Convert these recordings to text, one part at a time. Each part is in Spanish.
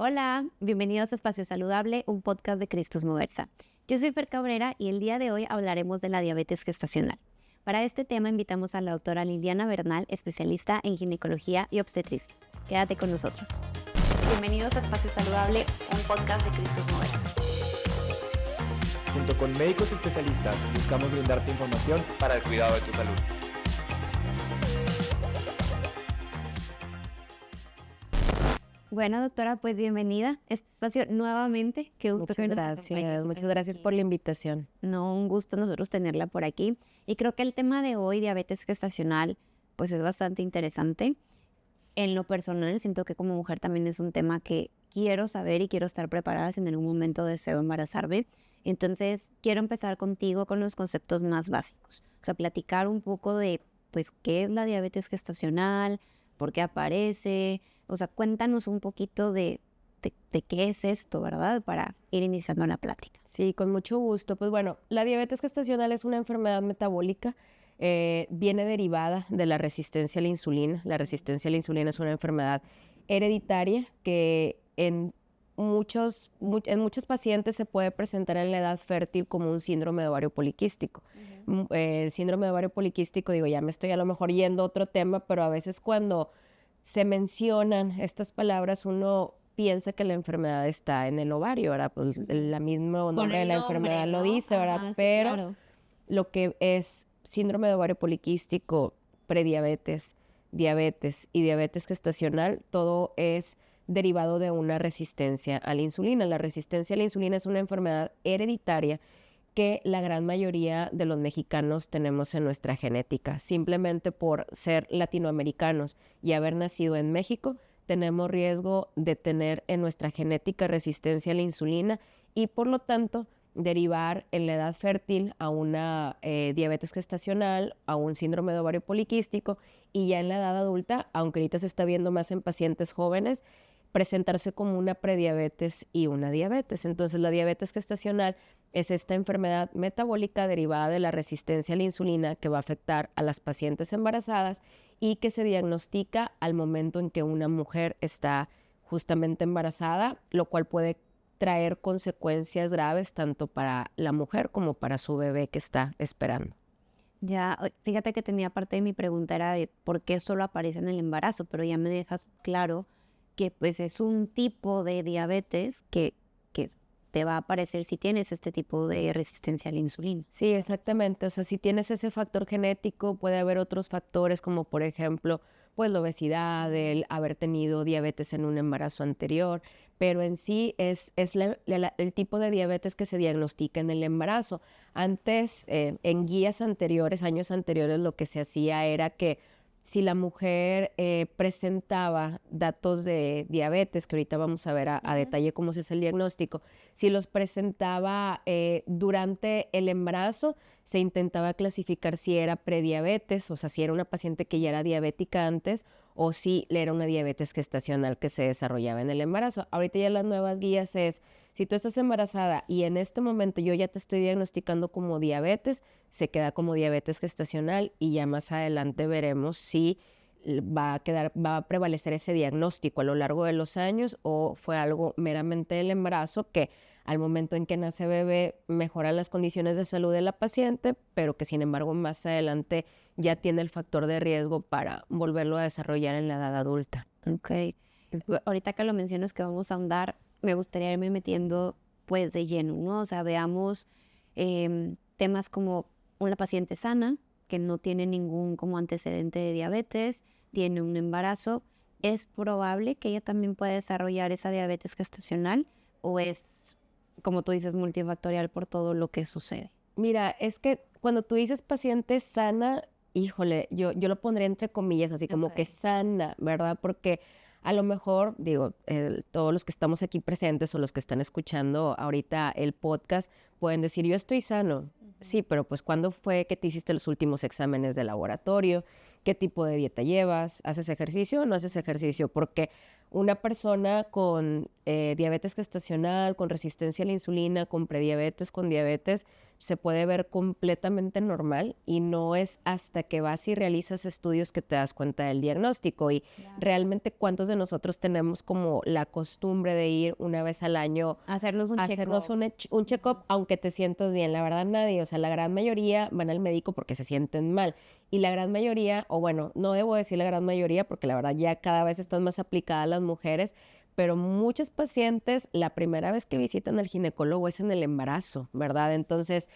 Hola, bienvenidos a Espacio Saludable, un podcast de Cristos Muguerza. Yo soy Fer Cabrera y el día de hoy hablaremos de la diabetes gestacional. Para este tema invitamos a la doctora Liliana Bernal, especialista en ginecología y obstetricia. Quédate con nosotros. Bienvenidos a Espacio Saludable, un podcast de Cristos Muguerza. Junto con médicos especialistas buscamos brindarte información para el cuidado de tu salud. Bueno, doctora, pues bienvenida a este espacio nuevamente. Qué gusto que nos acompañes. Muchas gracias por la invitación. No, un gusto nosotros tenerla por aquí. Y creo que el tema de hoy, diabetes gestacional, pues es bastante interesante. En lo personal, siento que como mujer también es un tema que quiero saber y quiero estar preparada si en algún momento deseo embarazarme. Entonces, quiero empezar contigo con los conceptos más básicos. O sea, platicar un poco de, pues, qué es la diabetes gestacional, por qué aparece. O sea, cuéntanos un poquito de qué es esto, ¿verdad? Para ir iniciando la plática. Sí, con mucho gusto. Pues bueno, la diabetes gestacional es una enfermedad metabólica, viene derivada de la resistencia a la insulina. La resistencia a la insulina es una enfermedad hereditaria que en muchos pacientes se puede presentar en la edad fértil como un síndrome de ovario poliquístico. El síndrome de ovario poliquístico, digo, ya me estoy a lo mejor yendo a otro tema, pero a veces cuando se mencionan estas palabras, uno piensa que la enfermedad está en el ovario, ¿verdad? Pues el mismo nombre de la enfermedad lo dice, ¿verdad? Ajá, sí, pero claro. lo que es síndrome de ovario poliquístico, prediabetes, diabetes y diabetes gestacional, todo es derivado de una resistencia a la insulina. La resistencia a la insulina es una enfermedad hereditaria que la gran mayoría de los mexicanos tenemos en nuestra genética. Simplemente por ser latinoamericanos y haber nacido en México, tenemos riesgo de tener en nuestra genética resistencia a la insulina y por lo tanto derivar en la edad fértil a una diabetes gestacional, a un síndrome de ovario poliquístico y ya en la edad adulta, aunque ahorita se está viendo más en pacientes jóvenes, presentarse como una prediabetes y una diabetes. Entonces la diabetes gestacional es esta enfermedad metabólica derivada de la resistencia a la insulina que va a afectar a las pacientes embarazadas y que se diagnostica al momento en que una mujer está justamente embarazada, lo cual puede traer consecuencias graves tanto para la mujer como para su bebé que está esperando. Ya, fíjate que tenía parte de mi pregunta era de por qué solo aparece en el embarazo, pero ya me dejas claro que pues es un tipo de diabetes que te va a aparecer si tienes este tipo de resistencia a la insulina. Sí, exactamente. O sea, si tienes ese factor genético, puede haber otros factores como, por ejemplo, pues la obesidad, el haber tenido diabetes en un embarazo anterior, pero en sí es el tipo de diabetes que se diagnostica en el embarazo. Antes, en guías anteriores, años anteriores, lo que se hacía era que si la mujer presentaba datos de diabetes, que ahorita vamos a ver a detalle cómo se hace el diagnóstico, si los presentaba durante el embarazo, se intentaba clasificar si era prediabetes, o sea, si era una paciente que ya era diabética antes, o si era una diabetes gestacional que se desarrollaba en el embarazo. Ahorita ya las nuevas guías es, si tú estás embarazada y en este momento yo ya te estoy diagnosticando como diabetes, se queda como diabetes gestacional y ya más adelante veremos si va a prevalecer ese diagnóstico a lo largo de los años o fue algo meramente del embarazo que al momento en que nace bebé mejoran las condiciones de salud de la paciente, pero que sin embargo más adelante ya tiene el factor de riesgo para volverlo a desarrollar en la edad adulta. Ok. Ahorita que lo mencionas que vamos a andar, me gustaría irme metiendo pues de lleno, ¿no? O sea, veamos temas como una paciente sana que no tiene ningún como antecedente de diabetes, tiene un embarazo, ¿es probable que ella también pueda desarrollar esa diabetes gestacional o es, como tú dices, multifactorial por todo lo que sucede? Mira, es que cuando tú dices paciente sana, híjole, yo lo pondría entre comillas, así como que sana, ¿verdad? Porque a lo mejor, digo, todos los que estamos aquí presentes o los que están escuchando ahorita el podcast pueden decir, yo estoy sano. Sí, pero pues ¿cuándo fue que te hiciste los últimos exámenes de laboratorio? ¿Qué tipo de dieta llevas? ¿Haces ejercicio o no haces ejercicio? Porque una persona con diabetes gestacional, con resistencia a la insulina, con prediabetes, con diabetes, se puede ver completamente normal y no es hasta que vas y realizas estudios que te das cuenta del diagnóstico. Y realmente, ¿cuántos de nosotros tenemos como la costumbre de ir una vez al año Hacernos un a hacernos check-up. un check-up, aunque te sientas bien? La verdad, nadie, o sea, la gran mayoría van al médico porque se sienten mal. Y la gran mayoría, o bueno, no debo decir la gran mayoría porque la verdad ya cada vez están más aplicadas las mujeres, pero muchas pacientes la primera vez que visitan al ginecólogo es en el embarazo, ¿verdad? Entonces,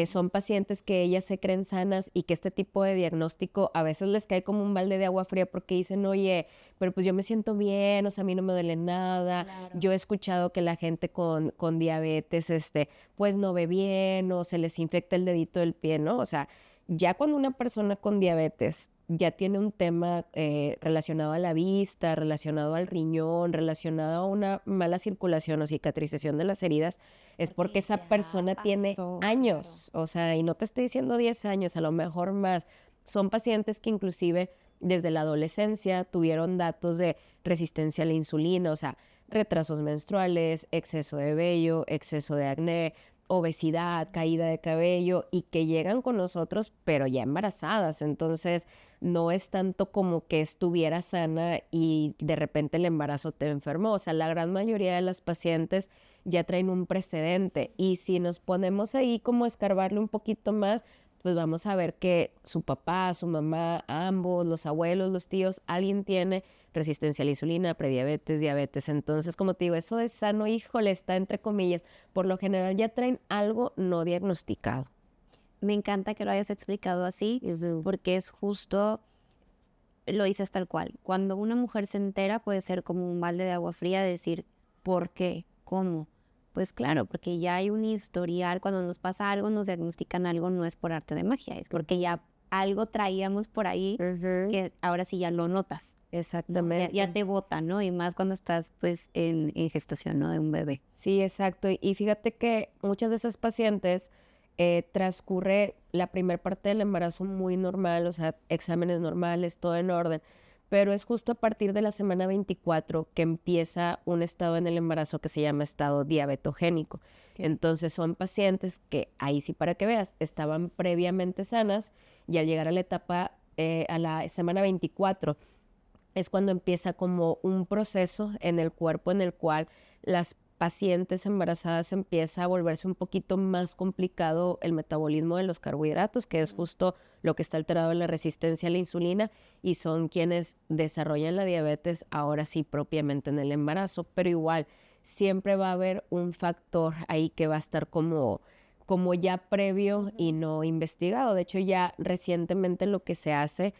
son pacientes que ellas se creen sanas y que este tipo de diagnóstico a veces les cae como un balde de agua fría porque dicen, oye, pero pues yo me siento bien, o sea, a mí no me duele nada. Claro. Yo he escuchado que la gente con diabetes, pues no ve bien o se les infecta el dedito del pie, ¿no? O sea, ya cuando una persona con diabetes ya tiene un tema relacionado a la vista, relacionado al riñón, relacionado a una mala circulación o cicatrización de las heridas, es porque esa ya persona tiene pasó, años, o sea, y no te estoy diciendo 10 años, a lo mejor más. Son pacientes que inclusive desde la adolescencia tuvieron datos de resistencia a la insulina, o sea, retrasos menstruales, exceso de vello, exceso de acné, obesidad, caída de cabello y que llegan con nosotros, pero ya embarazadas. Entonces, no es tanto como que estuviera sana y de repente el embarazo te enfermó. O sea, la gran mayoría de las pacientes ya traen un precedente y si nos ponemos ahí como a escarbarle un poquito más, pues vamos a ver que su papá, su mamá, ambos, los abuelos, los tíos, alguien tiene resistencia a la insulina, prediabetes, diabetes. Entonces, como te digo, eso de sano, híjole, está entre comillas. Por lo general ya traen algo no diagnosticado. Me encanta que lo hayas explicado así, porque es justo, lo dices tal cual. Cuando una mujer se entera puede ser como un balde de agua fría decir, ¿por qué? ¿Cómo? Pues claro, porque ya hay un historial, cuando nos pasa algo, nos diagnostican algo, no es por arte de magia, es porque ya algo traíamos por ahí que ahora sí ya lo notas, ¿no? Exactamente. Ya te bota, ¿no? Y más cuando estás pues en gestación, ¿no? De un bebé. Sí, exacto. Y fíjate que muchas de esas pacientes transcurre la primera parte del embarazo muy normal, o sea, exámenes normales, todo en orden, pero es justo a partir de la semana 24 que empieza un estado en el embarazo que se llama estado diabetogénico. Entonces son pacientes que, ahí sí para que veas, estaban previamente sanas y al llegar a la etapa, a la semana 24, es cuando empieza como un proceso en el cuerpo en el cual las pacientes embarazadas empieza a volverse un poquito más complicado el metabolismo de los carbohidratos, que es justo lo que está alterado en la resistencia a la insulina y son quienes desarrollan la diabetes ahora sí propiamente en el embarazo, pero igual siempre va a haber un factor ahí que va a estar como ya previo y no investigado. De hecho, ya recientemente lo que se hace,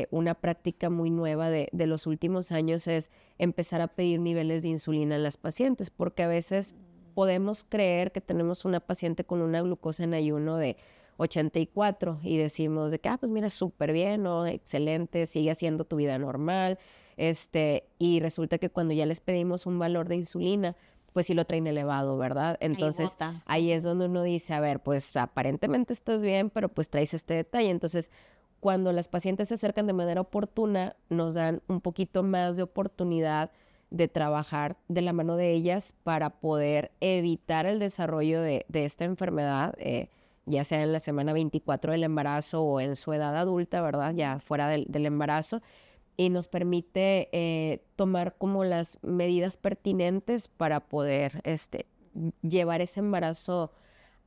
una práctica muy nueva de los últimos años es empezar a pedir niveles de insulina en las pacientes, porque a veces podemos creer que tenemos una paciente con una glucosa en ayuno de 84 y decimos de que, pues mira, súper bien, ¿no? Excelente, sigue haciendo tu vida normal, y resulta que cuando ya les pedimos un valor de insulina, pues sí lo traen elevado, ¿verdad? Entonces, ahí es donde uno dice, a ver, pues aparentemente estás bien, pero pues traes este detalle. Entonces, cuando las pacientes se acercan de manera oportuna, nos dan un poquito más de oportunidad de trabajar de la mano de ellas para poder evitar el desarrollo de esta enfermedad, ya sea en la semana 24 del embarazo o en su edad adulta, ¿verdad? Ya fuera del embarazo. Y nos permite tomar como las medidas pertinentes para poder llevar ese embarazo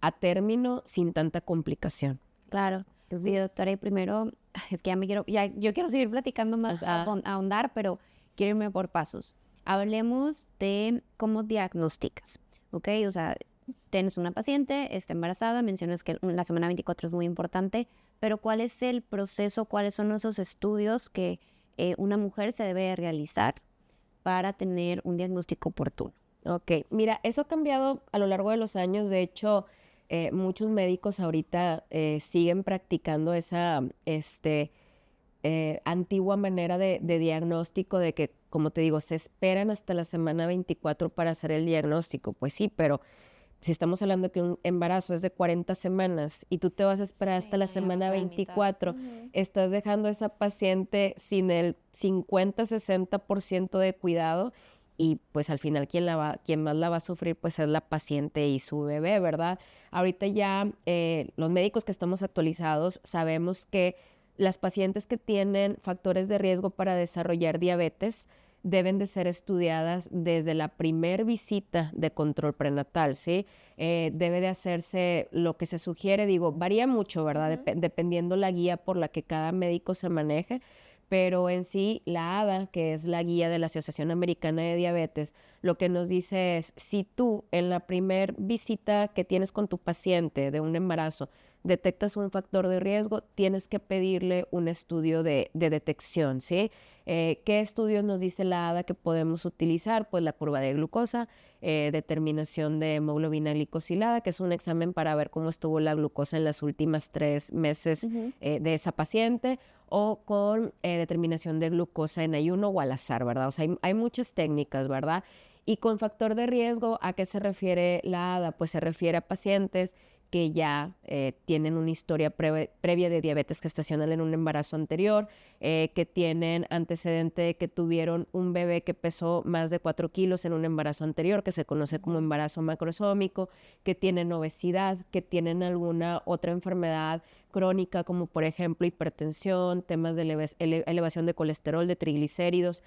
a término sin tanta complicación. Claro. Y doctora, y primero, es que yo quiero seguir platicando más, ahondar, pero quiero irme por pasos. Hablemos de cómo diagnosticas, ¿ok? O sea, tienes una paciente, está embarazada, mencionas que la semana 24 es muy importante, pero ¿cuál es el proceso, cuáles son esos estudios que una mujer se debe realizar para tener un diagnóstico oportuno? Ok, mira, eso ha cambiado a lo largo de los años. De hecho, muchos médicos ahorita siguen practicando esa antigua manera de diagnóstico de que, como te digo, se esperan hasta la semana 24 para hacer el diagnóstico. Pues sí, pero si estamos hablando de que un embarazo es de 40 semanas y tú te vas a esperar hasta la semana 24, estás dejando a esa paciente sin el 50-60% de cuidado y pues al final quien más la va a sufrir pues es la paciente y su bebé, ¿verdad? Ahorita ya los médicos que estamos actualizados sabemos que las pacientes que tienen factores de riesgo para desarrollar diabetes deben de ser estudiadas desde la primer visita de control prenatal, ¿sí? Debe de hacerse lo que se sugiere, digo, varía mucho, ¿verdad? Dependiendo la guía por la que cada médico se maneje, pero en sí la ADA, que es la guía de la Asociación Americana de Diabetes, lo que nos dice es, si tú en la primer visita que tienes con tu paciente de un embarazo detectas un factor de riesgo, tienes que pedirle un estudio de detección, ¿sí? ¿Qué estudios nos dice la ADA que podemos utilizar? Pues la curva de glucosa, determinación de hemoglobina glicosilada, que es un examen para ver cómo estuvo la glucosa en los últimos 3 meses de esa paciente, o con determinación de glucosa en ayuno o al azar, ¿verdad? O sea, hay muchas técnicas, ¿verdad? Y con factor de riesgo, ¿a qué se refiere la ADA? Pues se refiere a pacientes que ya tienen una historia previa de diabetes gestacional en un embarazo anterior, que tienen antecedente de que tuvieron un bebé que pesó más de 4 kilos en un embarazo anterior, que se conoce como embarazo macrosómico, que tienen obesidad, que tienen alguna otra enfermedad crónica, como por ejemplo hipertensión, temas de elevación de colesterol, de triglicéridos,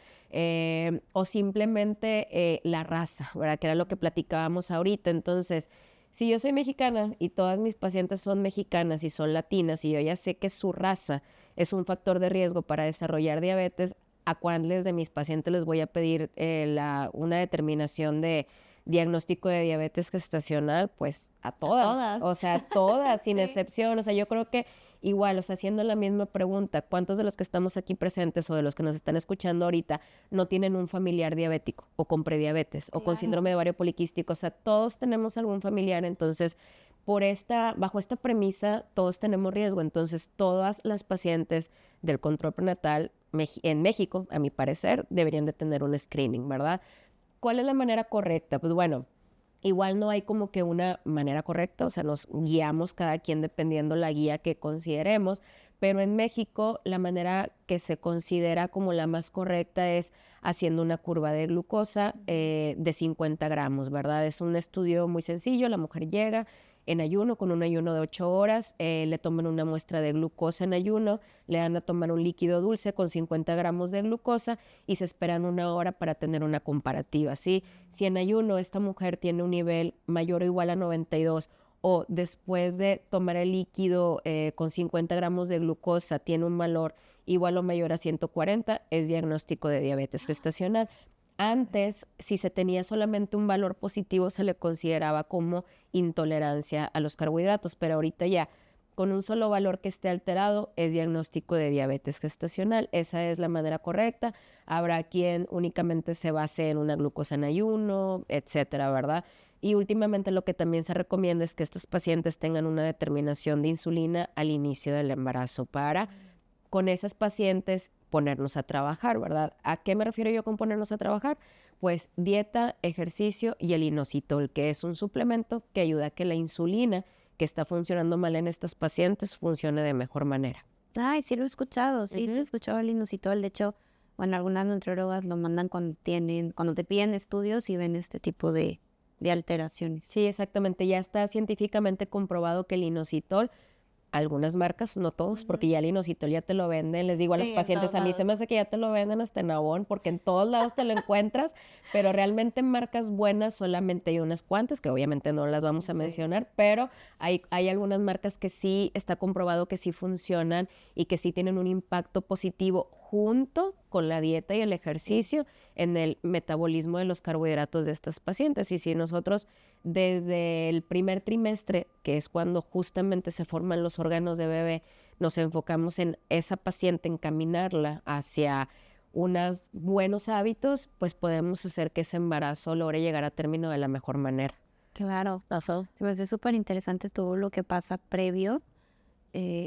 o simplemente la raza, ¿verdad? Que era lo que platicábamos ahorita. Entonces, si yo soy mexicana y todas mis pacientes son mexicanas y son latinas y yo ya sé que su raza es un factor de riesgo para desarrollar diabetes, ¿a cuáles de mis pacientes les voy a pedir una determinación de diagnóstico de diabetes gestacional? Pues a todas. O sea, todas, sin excepción. O sea, yo creo que igual, o sea, haciendo la misma pregunta, ¿cuántos de los que estamos aquí presentes o de los que nos están escuchando ahorita no tienen un familiar diabético o con prediabetes o con síndrome de ovario poliquístico? O sea, todos tenemos algún familiar, entonces, bajo esta premisa, todos tenemos riesgo. Entonces, todas las pacientes del control prenatal en México, a mi parecer, deberían de tener un screening, ¿verdad? ¿Cuál es la manera correcta? Pues bueno, igual no hay como que una manera correcta, o sea, nos guiamos cada quien dependiendo la guía que consideremos, pero en México la manera que se considera como la más correcta es haciendo una curva de glucosa de 50 gramos, ¿verdad? Es un estudio muy sencillo, la mujer llega en ayuno, con un ayuno de 8 horas, le toman una muestra de glucosa en ayuno, le dan a tomar un líquido dulce con 50 gramos de glucosa y se esperan 1 hora para tener una comparativa, ¿sí? Si en ayuno esta mujer tiene un nivel mayor o igual a 92 o después de tomar el líquido con 50 gramos de glucosa tiene un valor igual o mayor a 140, es diagnóstico de diabetes gestacional. Antes, si se tenía solamente un valor positivo, se le consideraba como intolerancia a los carbohidratos, pero ahorita ya con un solo valor que esté alterado es diagnóstico de diabetes gestacional. Esa es la manera correcta. Habrá quien únicamente se base en una glucosa en ayuno, etcétera, ¿verdad? Y últimamente lo que también se recomienda es que estos pacientes tengan una determinación de insulina al inicio del embarazo para con esas pacientes ponernos a trabajar, ¿verdad? ¿A qué me refiero yo con ponernos a trabajar? Pues dieta, ejercicio y el inositol, que es un suplemento que ayuda a que la insulina que está funcionando mal en estas pacientes funcione de mejor manera. Ay, sí lo he escuchado, lo he escuchado el inositol. De hecho, bueno, algunas nutriólogas lo mandan cuando te piden estudios y ven este tipo de alteraciones. Sí, exactamente. Ya está científicamente comprobado que el inositol, algunas marcas, no todos, porque ya el inositol ya te lo venden. Les digo a los pacientes, a mí se me hace que ya te lo venden hasta en Avon, porque en todos lados te lo encuentras, pero realmente marcas buenas solamente hay unas cuantas, que obviamente no las vamos a mencionar, pero hay algunas marcas que sí está comprobado que sí funcionan y que sí tienen un impacto positivo junto con la dieta y el ejercicio en el metabolismo de los carbohidratos de estas pacientes. Y si nosotros desde el primer trimestre, que es cuando justamente se forman los órganos de bebé, nos enfocamos en esa paciente, encaminarla hacia unos buenos hábitos, pues podemos hacer que ese embarazo logre llegar a término de la mejor manera. Claro. Se me hace súper interesante todo lo que pasa previo.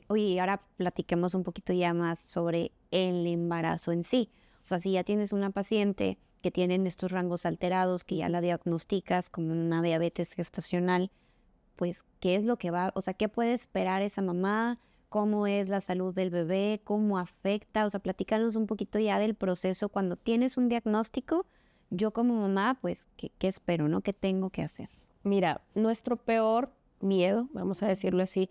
Oye, ahora platiquemos un poquito ya más sobre el embarazo en sí. O sea, si ya tienes una paciente que tienen estos rangos alterados, que ya la diagnosticas como una diabetes gestacional, pues, ¿qué es lo que o sea, qué puede esperar esa mamá? ¿Cómo es la salud del bebé? ¿Cómo afecta? O sea, platícanos un poquito ya del proceso cuando tienes un diagnóstico yo como mamá, pues, ¿qué espero, no? ¿Qué tengo que hacer? Mira, nuestro peor miedo, vamos a decirlo así,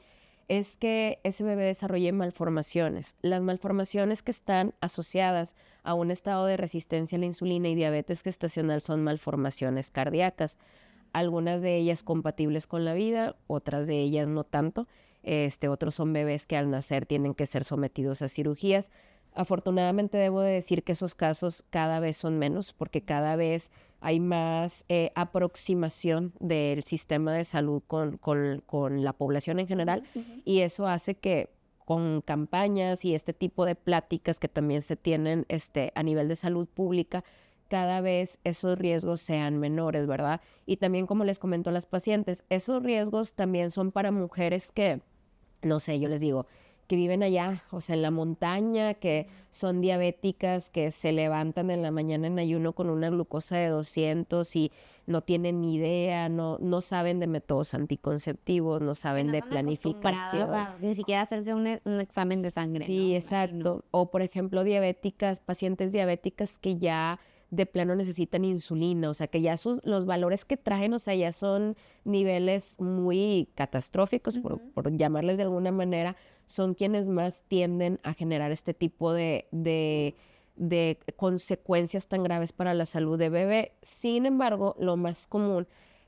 es que ese bebé desarrolle malformaciones. Las malformaciones que están asociadas a un estado de resistencia a la insulina y diabetes gestacional son malformaciones cardíacas. Algunas de ellas compatibles con la vida, otras de ellas no tanto. Otros son bebés que al nacer tienen que ser sometidos a cirugías. Afortunadamente debo de decir que esos casos cada vez son menos porque cada vez hay más aproximación del sistema de salud con la población en general y eso hace que con campañas y este tipo de pláticas que también se tienen a nivel de salud pública, cada vez esos riesgos sean menores, ¿verdad? Y también, como les comento a las pacientes, esos riesgos también son para mujeres que, no sé, yo les digo, que viven allá, o sea, en la montaña, que son diabéticas, que se levantan en la mañana en ayuno con una glucosa de 200 y no tienen ni idea, no saben de métodos anticonceptivos, no saben de planificación. Ni siquiera hacerse un examen de sangre, Sí, ¿no? exacto. O, por ejemplo, pacientes diabéticas que ya de plano necesitan insulina, o sea, que ya los valores que traen, o sea, ya son niveles muy catastróficos, por llamarles de alguna manera, son quienes más tienden a generar este tipo de consecuencias tan graves para la salud de bebé. Sin embargo, lo más común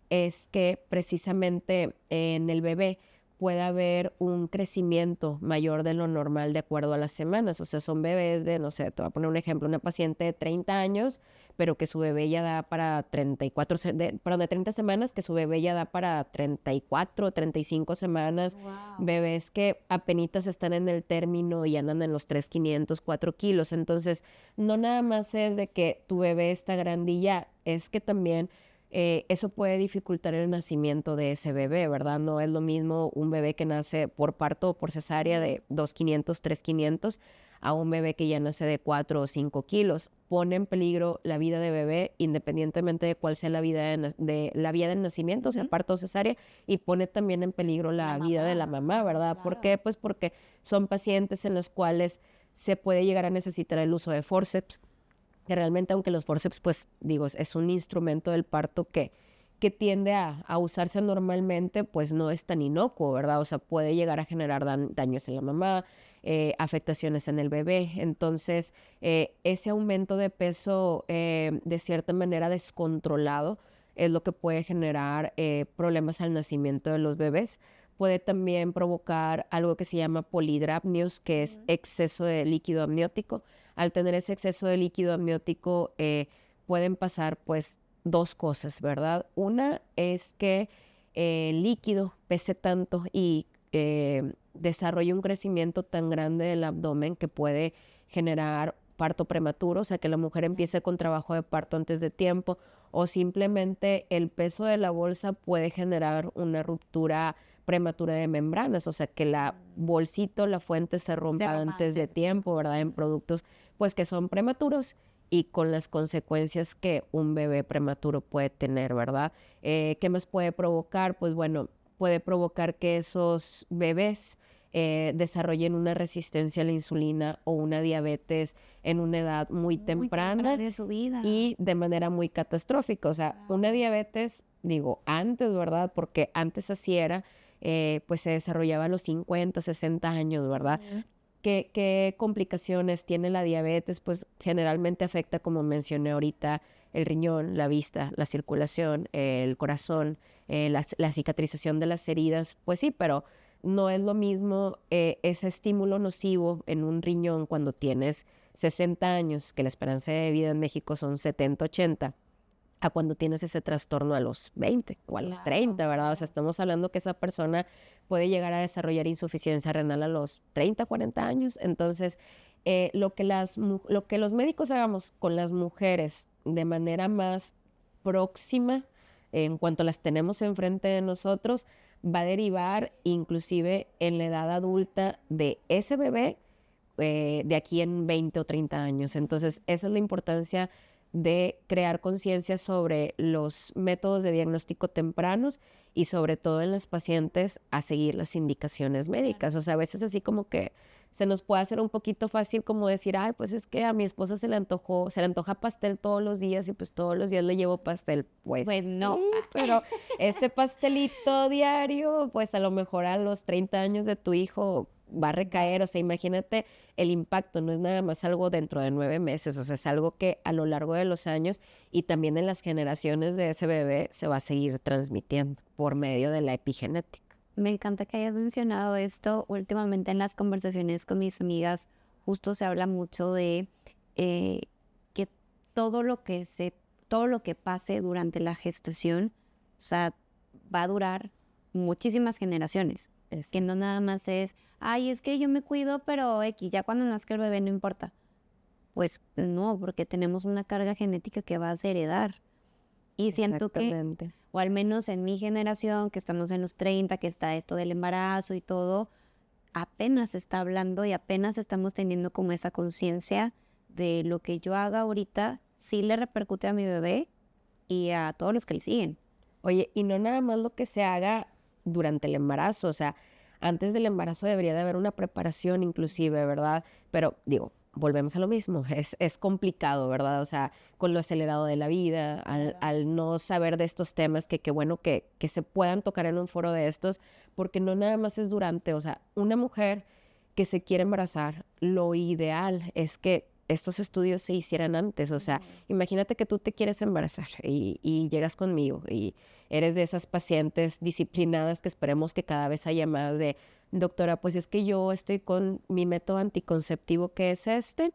es que precisamente en el bebé pueda haber un crecimiento mayor de lo normal de acuerdo a las semanas. O sea, son bebés de, no sé, te voy a poner un ejemplo, una paciente de 30 años, pero que su bebé ya da para 34, perdón, de 30 semanas, que su bebé ya da para 34, 35 semanas. Wow. Bebés que apenitas están en el término y andan en los 3,500, 4 kilos. Entonces, no nada más es de que tu bebé está grande y ya, es que también eso puede dificultar el nacimiento de ese bebé, ¿verdad? No es lo mismo un bebé que nace por parto o por cesárea de 2,500, 3,500 a un bebé que ya nace de 4 o 5 kilos. Pone en peligro la vida de bebé independientemente de cuál sea la vida de la vía del nacimiento, o sea, parto o cesárea, y pone también en peligro la vida de la mamá, ¿verdad? Claro. ¿Por qué? Pues porque son pacientes en los cuales se puede llegar a necesitar el uso de forceps, que realmente, aunque los forceps, pues digo, es un instrumento del parto que tiende a usarse normalmente, pues no es tan inocuo, ¿verdad? O sea, puede llegar a generar daños en la mamá, afectaciones en el bebé. Entonces, ese aumento de peso de cierta manera descontrolado es lo que puede generar problemas al nacimiento de los bebés. Puede también provocar algo que se llama polidrapnios, que es exceso de líquido amniótico. Al tener ese exceso de líquido amniótico, pueden pasar pues dos cosas, ¿verdad? Una es que el líquido pese tanto y desarrolle un crecimiento tan grande del abdomen que puede generar parto prematuro, o sea, que la mujer empiece con trabajo de parto antes de tiempo, o simplemente el peso de la bolsa puede generar una ruptura prematura de membranas, o sea, que la bolsito, la fuente se rompa antes de tiempo, ¿verdad? En productos pues que son prematuros y con las consecuencias que un bebé prematuro puede tener, ¿verdad? ¿Qué más puede provocar? Pues bueno, puede provocar que esos bebés desarrollen una resistencia a la insulina o una diabetes en una edad muy temprana de su vida. y de manera muy catastrófica. O sea, una diabetes, digo, antes, ¿verdad? Porque antes así era, pues se desarrollaba a los 50, 60 años, ¿verdad? ¿Qué complicaciones tiene la diabetes? Pues generalmente afecta, como mencioné ahorita, el riñón, la vista, la circulación, el corazón, la cicatrización de las heridas. Pues sí, pero no es lo mismo ese estímulo nocivo en un riñón cuando tienes 60 años, que la esperanza de vida en México son 70, 80, a cuando tienes ese trastorno a los 20 o a los 30, ¿verdad? O sea, estamos hablando que esa persona puede llegar a desarrollar insuficiencia renal a los 30, 40 años. Entonces, lo que los médicos hagamos con las mujeres de manera más próxima, en cuanto las tenemos enfrente de nosotros, va a derivar inclusive en la edad adulta de ese bebé de aquí en 20 o 30 años. Entonces, esa es la importancia de crear conciencia sobre los métodos de diagnóstico tempranos y sobre todo en las pacientes a seguir las indicaciones médicas. O sea, a veces así como que se nos puede hacer un poquito fácil como decir, ay, pues es que a mi esposa se le antoja pastel todos los días y pues todos los días le llevo pastel. Pues no. Sí, pero ese pastelito diario, pues a lo mejor a los 30 años de tu hijo va a recaer. O sea, imagínate el impacto, no es nada más algo dentro de 9 meses, o sea, es algo que a lo largo de los años y también en las generaciones de ese bebé se va a seguir transmitiendo por medio de la epigenética. Me encanta que hayas mencionado esto. Últimamente en las conversaciones con mis amigas justo se habla mucho de que todo lo que pase durante la gestación, o sea, va a durar muchísimas generaciones. Que no nada más es, ay, es que yo me cuido, pero X, ya cuando nazca el bebé no importa. Pues no, porque tenemos una carga genética que vas a heredar. Y siento que, Exactamente. o al menos en mi generación, que estamos en los 30, que está esto del embarazo y todo, apenas se está hablando y apenas estamos teniendo como esa conciencia de lo que yo haga ahorita sí le repercute a mi bebé y a todos los que le siguen. Oye, y no nada más lo que se haga durante el embarazo, o sea, antes del embarazo debería de haber una preparación inclusive, ¿verdad? Pero digo, volvemos a lo mismo, es complicado, ¿verdad? O sea, con lo acelerado de la vida, al no saber de estos temas, que qué bueno que se puedan tocar en un foro de estos, porque no nada más es durante, o sea, una mujer que se quiere embarazar, lo ideal es que estos estudios se hicieran antes. O sea, imagínate que tú te quieres embarazar y llegas conmigo y eres de esas pacientes disciplinadas que esperemos que cada vez haya más de, doctora, pues es que yo estoy con mi método anticonceptivo que es este,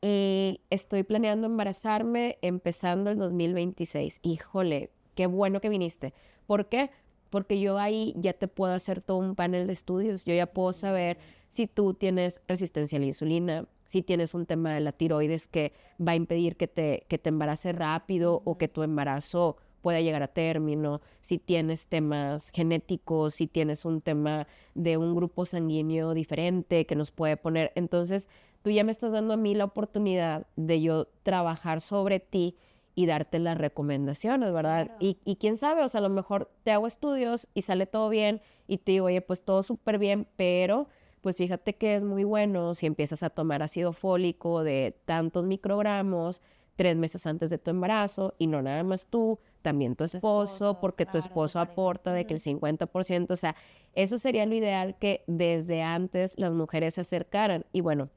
y estoy planeando embarazarme empezando el 2026. Híjole, qué bueno que viniste. ¿Por qué? Porque yo ahí ya te puedo hacer todo un panel de estudios. Yo ya puedo saber si tú tienes resistencia a la insulina, si tienes un tema de la tiroides que va a impedir que te embaraces rápido o que tu embarazo pueda llegar a término, si tienes temas genéticos, si tienes un tema de un grupo sanguíneo diferente que nos puede poner. Entonces, tú ya me estás dando a mí la oportunidad de yo trabajar sobre ti y darte las recomendaciones, ¿verdad? Claro. Y quién sabe, o sea, a lo mejor te hago estudios y sale todo bien y te digo, oye, pues todo súper bien, pero pues fíjate que es muy bueno si empiezas a tomar ácido fólico de tantos microgramos 3 meses antes de tu embarazo, y no nada más tú, también tu esposo, porque tu claro, tu esposo pareja. aporta de que el 50%, o sea, eso sería lo ideal, que desde antes las mujeres se acercaran. Y bueno,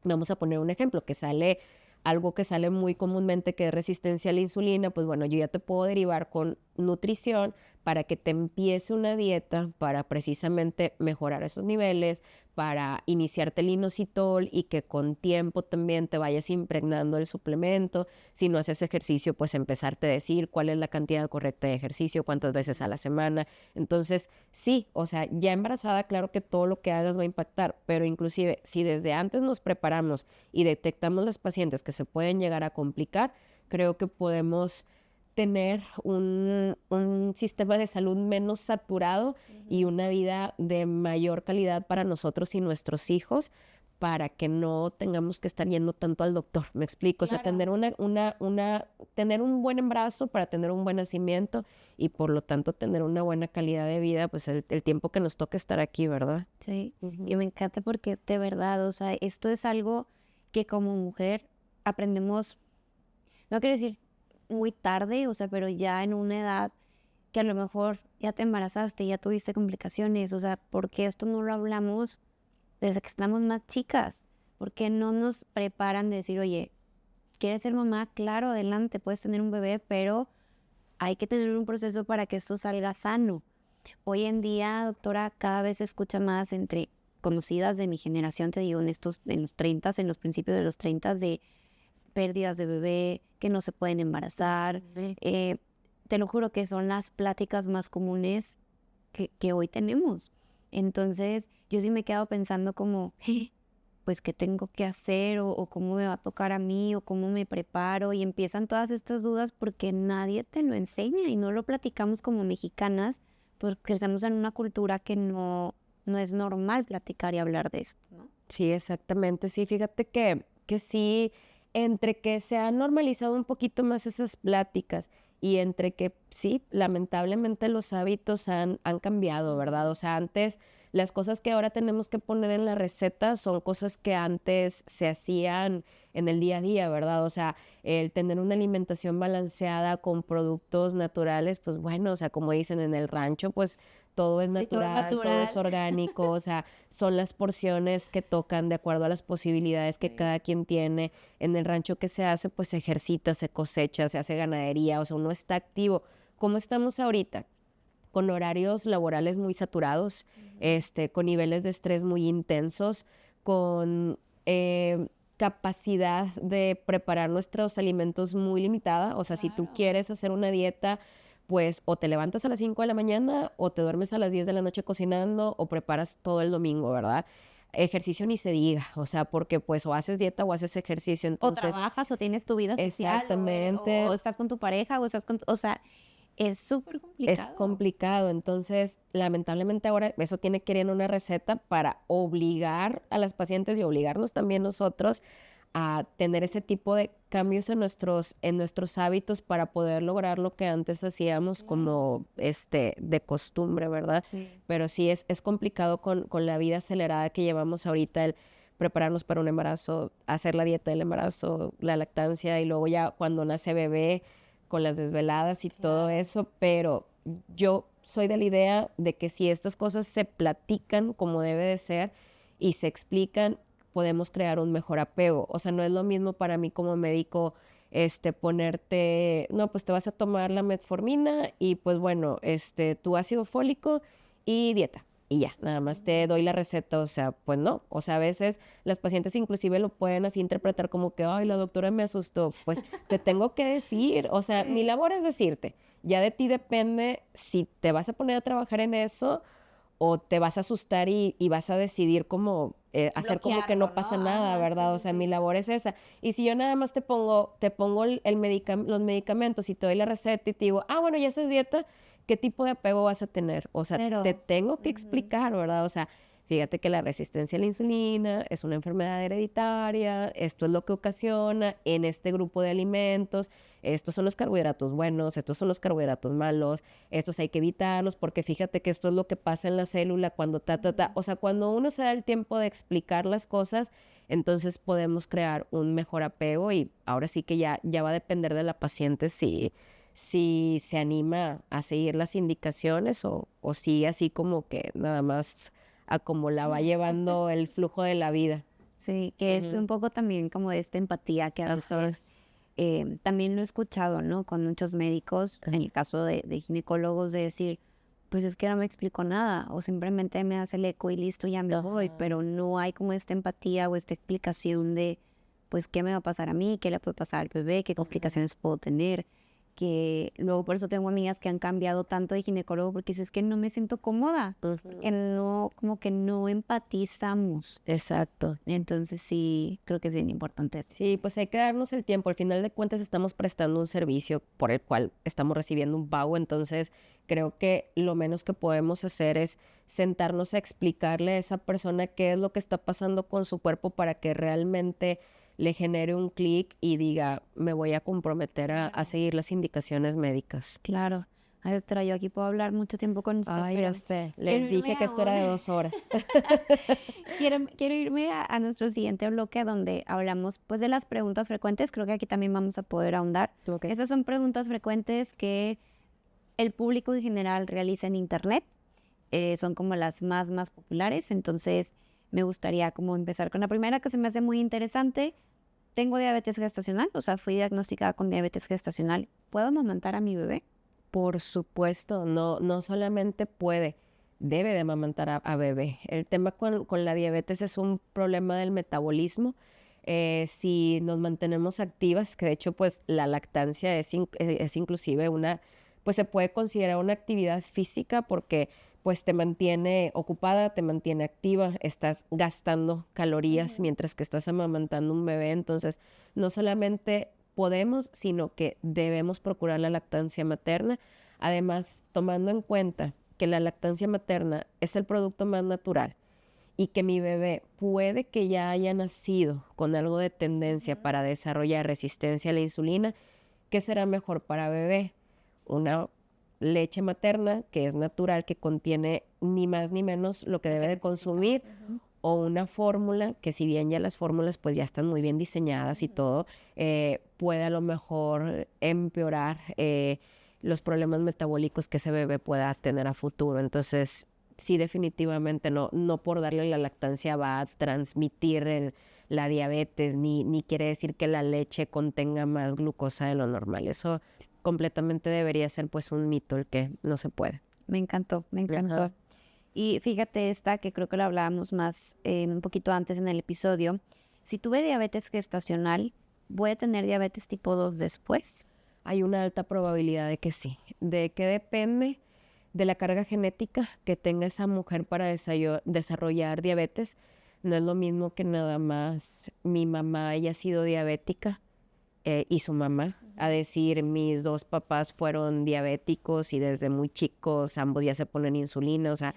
vamos a poner un ejemplo algo que sale muy comúnmente, que es resistencia a la insulina. Pues bueno, yo ya te puedo derivar con nutrición para que te empiece una dieta para precisamente mejorar esos niveles, para iniciarte el inositol y que con tiempo también te vayas impregnando el suplemento. Si no haces ejercicio, pues empezarte a decir cuál es la cantidad correcta de ejercicio, cuántas veces a la semana. Entonces, sí, o sea, ya embarazada, claro que todo lo que hagas va a impactar, pero inclusive si desde antes nos preparamos y detectamos las pacientes que se pueden llegar a complicar, creo que podemos tener un sistema de salud menos saturado y una vida de mayor calidad para nosotros y nuestros hijos, para que no tengamos que estar yendo tanto al doctor. ¿Me explico? O sea, Claro. tener un buen embarazo para tener un buen nacimiento y por lo tanto tener una buena calidad de vida, pues el tiempo que nos toque estar aquí, ¿verdad? Sí, y me encanta porque de verdad, o sea, esto es algo que como mujer aprendemos, no quiero decir muy tarde, o sea, pero ya en una edad que a lo mejor ya te embarazaste, ya tuviste complicaciones, o sea, ¿por qué esto no lo hablamos desde que estamos más chicas? ¿Por qué no nos preparan de decir, oye, ¿quieres ser mamá? Claro, adelante, puedes tener un bebé, pero hay que tener un proceso para que esto salga sano? Hoy en día, doctora, cada vez se escucha más entre conocidas de mi generación, te digo, en los 30, en los principios de los 30, de pérdidas de bebé, que no se pueden embarazar. Te lo juro que son las pláticas más comunes que hoy tenemos. Entonces, yo sí me he quedado pensando como, pues, ¿qué tengo que hacer? O cómo me va a tocar a mí, o cómo me preparo. Y empiezan todas estas dudas porque nadie te lo enseña y no lo platicamos como mexicanas, porque crecemos en una cultura que no es normal platicar y hablar de esto, ¿no? Sí, exactamente. Sí, fíjate que sí, entre que se han normalizado un poquito más esas pláticas y entre que sí, lamentablemente los hábitos han cambiado, ¿verdad? O sea, antes las cosas que ahora tenemos que poner en la receta son cosas que antes se hacían en el día a día, ¿verdad? O sea, el tener una alimentación balanceada con productos naturales, pues bueno, o sea, como dicen en el rancho, pues todo es Sí, todo es natural, todo es natural. orgánico, o sea, son las porciones que tocan de acuerdo a las posibilidades que Sí. cada quien tiene. En el rancho que se hace, pues se ejercita, se cosecha, se hace ganadería, o sea, uno está activo. ¿Cómo estamos ahorita? Con horarios laborales muy saturados, con niveles de estrés muy intensos, con capacidad de preparar nuestros alimentos muy limitada. O sea, si tú Claro. quieres hacer una dieta, pues o te levantas a las 5 de la mañana o te duermes a las 10 de la noche cocinando o preparas todo el domingo, ¿verdad? Ejercicio ni se diga, o sea, porque pues o haces dieta o haces ejercicio, O entonces, trabajas o tienes tu vida social o exactamente, estás con tu pareja o estás con, o sea, es súper es complicado. complicado. Entonces, lamentablemente ahora eso tiene que ir en una receta para obligar a las pacientes y obligarnos también nosotros a tener ese tipo de cambios en nuestros hábitos para poder lograr lo que antes hacíamos como de costumbre, ¿verdad? Sí. Pero sí es complicado con la vida acelerada que llevamos ahorita, el prepararnos para un embarazo, hacer la dieta del embarazo, la lactancia y luego ya cuando nace bebé con las desveladas y todo Claro. eso, pero yo soy de la idea de que si estas cosas se platican como debe de ser y se explican, podemos crear un mejor apego. O sea, no es lo mismo para mí como médico, ponerte, no, pues te vas a tomar la metformina y pues bueno, tu ácido fólico y dieta. Y ya, nada más te doy la receta, o sea, pues no, o sea, a veces las pacientes inclusive lo pueden así interpretar como que, ay, la doctora me asustó, pues te tengo que decir, o sea, mi Sí. labor es decirte, ya de ti depende si te vas a poner a trabajar en eso o te vas a asustar y vas a decidir como hacer como que Bloquearlo, no ¿no? pasa nada, Ajá, sí, ¿verdad? O sí, sea, mi sí. labor es esa. Y si yo nada más te pongo los medicamentos y te doy la receta y te digo, ah, bueno, ya haces dieta, ¿qué tipo de apego vas a tener? O sea, te Pero, tengo que ujú, explicar, ¿verdad? O sea, fíjate que la resistencia a la insulina es una enfermedad hereditaria, esto es lo que ocasiona en este grupo de alimentos, estos son los carbohidratos buenos, estos son los carbohidratos malos, estos hay que evitarlos porque fíjate que esto es lo que pasa en la célula cuando o sea, cuando uno se da el tiempo de explicar las cosas, entonces podemos crear un mejor apego y ahora sí que ya va a depender de la paciente si se anima a seguir las indicaciones o sigue así como que nada más a como la va llevando el flujo de la vida. sí, que es Ujú. un poco también como de esta empatía que a Ajá, veces también lo he escuchado, ¿no? Con muchos médicos, en el caso de ginecólogos, de decir, pues es que no me explicó nada, o simplemente me hace el eco y listo, ya me voy, ajá. pero no hay como esta empatía o esta explicación de, pues, qué me va a pasar a mí, qué le puede pasar al bebé, qué Ujú, complicaciones puedo tener, que luego por eso tengo amigas que han cambiado tanto de ginecólogo, porque dices que no me siento cómoda, porque ujú. no, como que no empatizamos. Exacto. Entonces sí, creo que es bien importante eso. Sí, pues hay que darnos el tiempo. Al final de cuentas estamos prestando un servicio por el cual estamos recibiendo un pago, entonces creo que lo menos que podemos hacer es sentarnos a explicarle a esa persona qué es lo que está pasando con su cuerpo para que realmente le genere un clic y diga, me voy a comprometer a Claro. seguir las indicaciones médicas. Claro. Ay, doctora, yo aquí puedo hablar mucho tiempo con usted, Ay, ya pero sé, quiero les irme dije que a esto era un... de 2 horas. quiero irme a nuestro siguiente bloque donde hablamos pues de las preguntas frecuentes. Creo que aquí también vamos a poder ahondar. Ok. Esas son preguntas frecuentes que el público en general realiza en internet. Son como las más populares. Entonces me gustaría como empezar con la primera que se me hace muy interesante. Tengo diabetes gestacional, o sea, fui diagnosticada con diabetes gestacional. ¿Puedo amamantar a mi bebé? Por supuesto, no solamente puede, debe de amamantar a bebé. El tema con la diabetes es un problema del metabolismo. Si nos mantenemos activas, que de hecho pues la lactancia es inclusive pues se puede considerar una actividad física porque pues te mantiene ocupada, te mantiene activa, estás gastando calorías Ujú. mientras que estás amamantando un bebé. Entonces, no solamente podemos, sino que debemos procurar la lactancia materna. Además, tomando en cuenta que la lactancia materna es el producto más natural y que mi bebé puede que ya haya nacido con algo de tendencia Ujú. para desarrollar resistencia a la insulina, ¿qué será mejor para bebé? Una leche materna, que es natural, que contiene ni más ni menos lo que debe de consumir, o una fórmula, que si bien ya las fórmulas pues ya están muy bien diseñadas y todo, puede a lo mejor empeorar los problemas metabólicos que ese bebé pueda tener a futuro. Entonces, sí, definitivamente no por darle la lactancia va a transmitir la diabetes, ni quiere decir que la leche contenga más glucosa de lo normal. Eso completamente debería ser pues un mito el que no se puede. Me encantó, me encantó. Ajá. Y fíjate esta, que creo que lo hablábamos más un poquito antes en el episodio. Si tuve diabetes gestacional, ¿voy a tener diabetes tipo 2 después? Hay una alta probabilidad de que sí. ¿De qué depende? De la carga genética que tenga esa mujer para desarrollar diabetes. No es lo mismo que nada más mi mamá haya sido diabética y su mamá, a decir mis dos papás fueron diabéticos y desde muy chicos ambos ya se ponen insulina, o sea,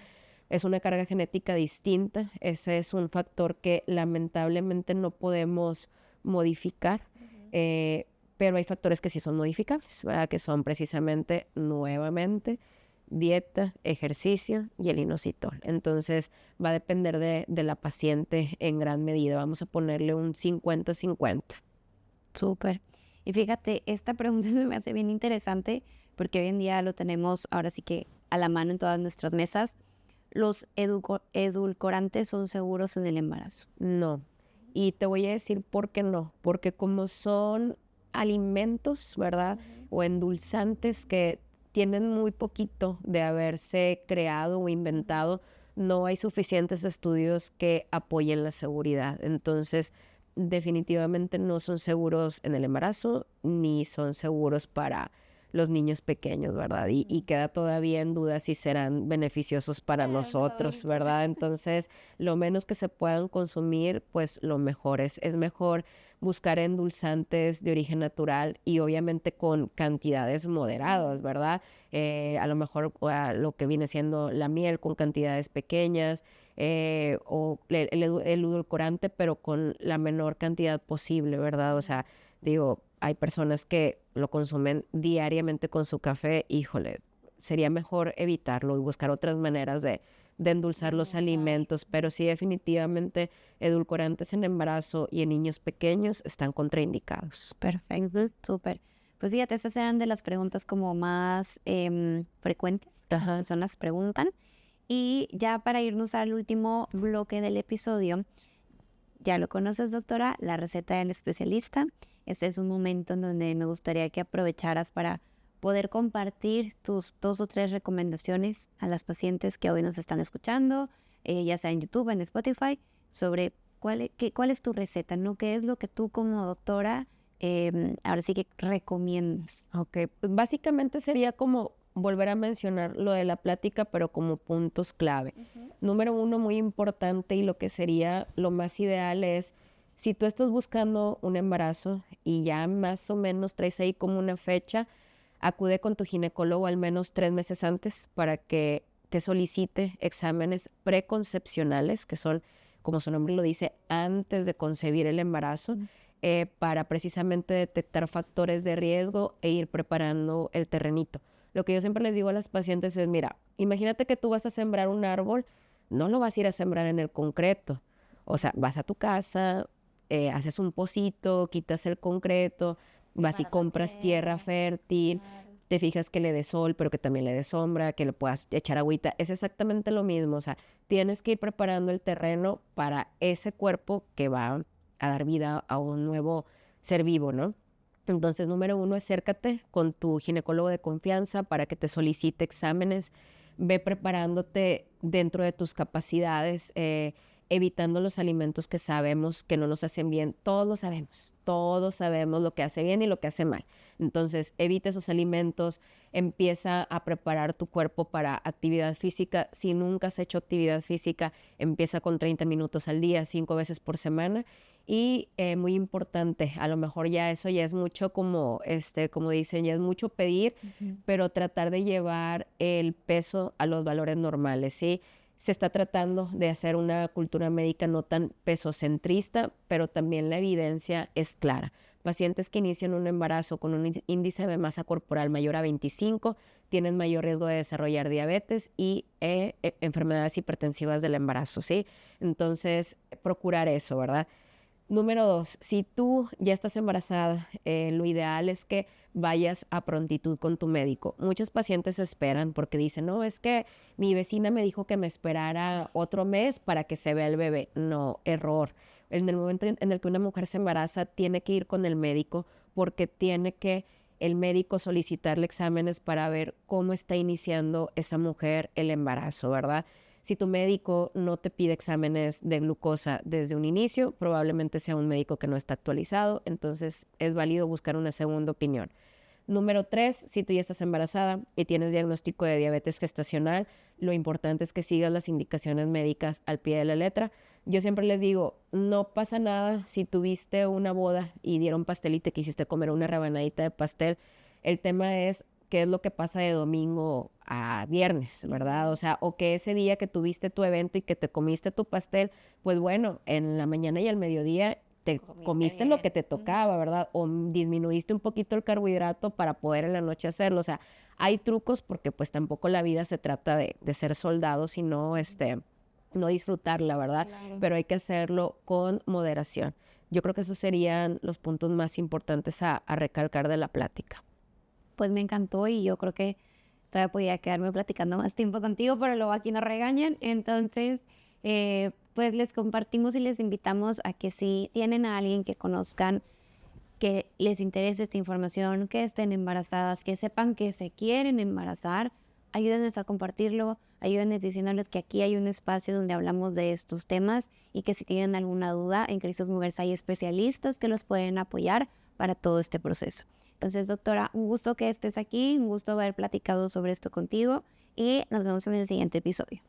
es una carga genética distinta. Ese es un factor que lamentablemente no podemos modificar, pero hay factores que sí son modificables, ¿verdad? Que son precisamente, nuevamente, dieta, ejercicio y el inositol. Entonces va a depender de la paciente en gran medida. Vamos a ponerle un 50-50. Súper. Y fíjate, esta pregunta me hace bien interesante porque hoy en día lo tenemos ahora sí que a la mano en todas nuestras mesas. ¿Los edulcorantes son seguros en el embarazo? No. Y te voy a decir por qué no. Porque como son alimentos, ¿verdad? O endulzantes que tienen muy poquito de haberse creado o inventado, no hay suficientes estudios que apoyen la seguridad. Entonces, definitivamente no son seguros en el embarazo, ni son seguros para los niños pequeños, ¿verdad? Y queda todavía en duda si serán beneficiosos para nosotros, ¿verdad? Entonces, lo menos que se puedan consumir, pues lo mejor es mejor buscar endulzantes de origen natural y obviamente con cantidades moderadas, ¿verdad? A lo mejor lo que viene siendo la miel con cantidades pequeñas, o el edulcorante, pero con la menor cantidad posible, ¿verdad? O sea, digo, hay personas que lo consumen diariamente con su café, híjole, sería mejor evitarlo y buscar otras maneras de endulzar los alimentos, pero sí, definitivamente edulcorantes en embarazo y en niños pequeños están contraindicados. Perfecto, súper. Pues fíjate, esas eran de las preguntas como más frecuentes. Ajá. Personas preguntan. Y ya para irnos al último bloque del episodio, ya lo conoces, doctora, la receta del especialista. Este es un momento en donde me gustaría que aprovecharas para poder compartir tus 2 o 3 recomendaciones a las pacientes que hoy nos están escuchando, ya sea en YouTube, en Spotify, sobre cuál es tu receta, ¿no? ¿Qué es lo que tú como doctora ahora sí que recomiendas? Ok, pues básicamente sería como volver a mencionar lo de la plática, pero como puntos clave. Número 1, muy importante, y lo que sería lo más ideal es, si tú estás buscando un embarazo y ya más o menos traes ahí como una fecha, acude con tu ginecólogo al menos 3 meses antes para que te solicite exámenes preconcepcionales, que son, como su nombre lo dice, antes de concebir el embarazo, para precisamente detectar factores de riesgo e ir preparando el terrenito. Lo que yo siempre les digo a las pacientes es, mira, imagínate que tú vas a sembrar un árbol, no lo vas a ir a sembrar en el concreto. O sea, vas a tu casa, haces un pocito, quitas el concreto, vas y compras tierra fértil, te fijas que le dé sol, pero que también le dé sombra, que le puedas echar agüita. Es exactamente lo mismo. O sea, tienes que ir preparando el terreno para ese cuerpo que va a dar vida a un nuevo ser vivo, ¿no? Entonces, número 1, acércate con tu ginecólogo de confianza para que te solicite exámenes. Ve preparándote dentro de tus capacidades, evitando los alimentos que sabemos que no nos hacen bien. Todos sabemos lo que hace bien y lo que hace mal. Entonces, evita esos alimentos, empieza a preparar tu cuerpo para actividad física. Si nunca has hecho actividad física, empieza con 30 minutos al día, 5 veces por semana. Y muy importante, a lo mejor ya eso ya es mucho como dicen, ya es mucho pedir, pero tratar de llevar el peso a los valores normales, ¿sí? Se está tratando de hacer una cultura médica no tan pesocentrista, pero también la evidencia es clara. pacientes que inician un embarazo con un índice de masa corporal mayor a 25 tienen mayor riesgo de desarrollar diabetes y enfermedades hipertensivas del embarazo, ¿sí? Entonces, procurar eso, ¿verdad? Número 2, si tú ya estás embarazada, lo ideal es que vayas a prontitud con tu médico. Muchos pacientes esperan porque dicen, no, es que mi vecina me dijo que me esperara otro mes para que se vea el bebé. No, error. En el momento en el que una mujer se embaraza, tiene que ir con el médico porque tiene que el médico solicitarle exámenes para ver cómo está iniciando esa mujer el embarazo, ¿verdad? Si tu médico no te pide exámenes de glucosa desde un inicio, probablemente sea un médico que no está actualizado, entonces es válido buscar una segunda opinión. Número 3, si tú ya estás embarazada y tienes diagnóstico de diabetes gestacional, lo importante es que sigas las indicaciones médicas al pie de la letra. Yo siempre les digo, no pasa nada si tuviste una boda y dieron pastel y te quisiste comer una rebanadita de pastel. El tema es qué es lo que pasa de domingo a viernes, ¿verdad? O sea, o que ese día que tuviste tu evento y que te comiste tu pastel, pues bueno, en la mañana y al mediodía te comiste lo que te tocaba, ¿verdad? O disminuiste un poquito el carbohidrato para poder en la noche hacerlo. O sea, hay trucos porque pues tampoco la vida se trata de ser soldado, sino no disfrutarla, ¿verdad? Claro. Pero hay que hacerlo con moderación. Yo creo que esos serían los puntos más importantes a recalcar de la plática. Pues me encantó y yo creo que todavía podía quedarme platicando más tiempo contigo, pero luego aquí nos regañan. Entonces, pues les compartimos y les invitamos a que si tienen a alguien que conozcan, que les interese esta información, que estén embarazadas, que sepan que se quieren embarazar, ayúdenles a compartirlo, ayúdenles diciéndoles que aquí hay un espacio donde hablamos de estos temas y que si tienen alguna duda, en Cristos Mujeres hay especialistas que los pueden apoyar para todo este proceso. Entonces, doctora, un gusto que estés aquí, un gusto haber platicado sobre esto contigo y nos vemos en el siguiente episodio.